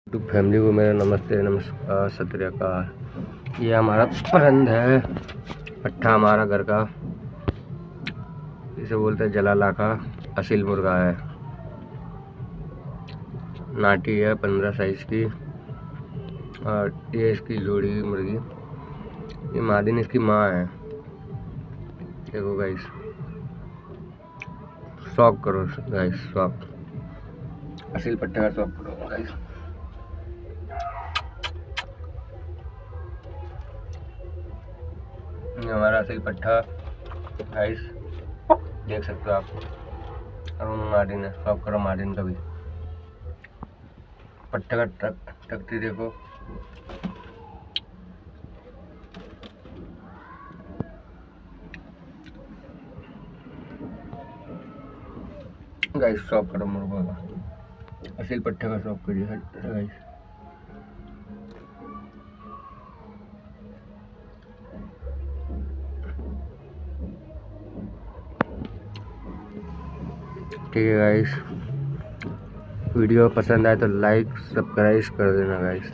तो फैमिली को मेरा नमस्ते, नमस्कार, सत श्री अकाल। ये हमारा परिंद है, पट्ठा हमारा घर का, इसे बोलते हैं जलाला का। असील मुर्गा है, नाटी है 15 साइज की, और ये इसकी जोड़ी मुर्गी। ये मादिन इसकी माँ है। देखो गाइस, शौक करो गाइस, शौक असील पट्टे का शौक करो गाइस। हमारा असील पट्ठा गाइस, देख सकते हो आप। अरुण मार्टिन है, शौक करो मार्टिन का भी। पट्टे का टकती देखो। गाइस शौक करो मुर्गों का, असील पट्टे का शौक करिए गाइस। ठीक है गाइस, वीडियो पसंद आए तो लाइक सब्सक्राइब कर देना गाइस।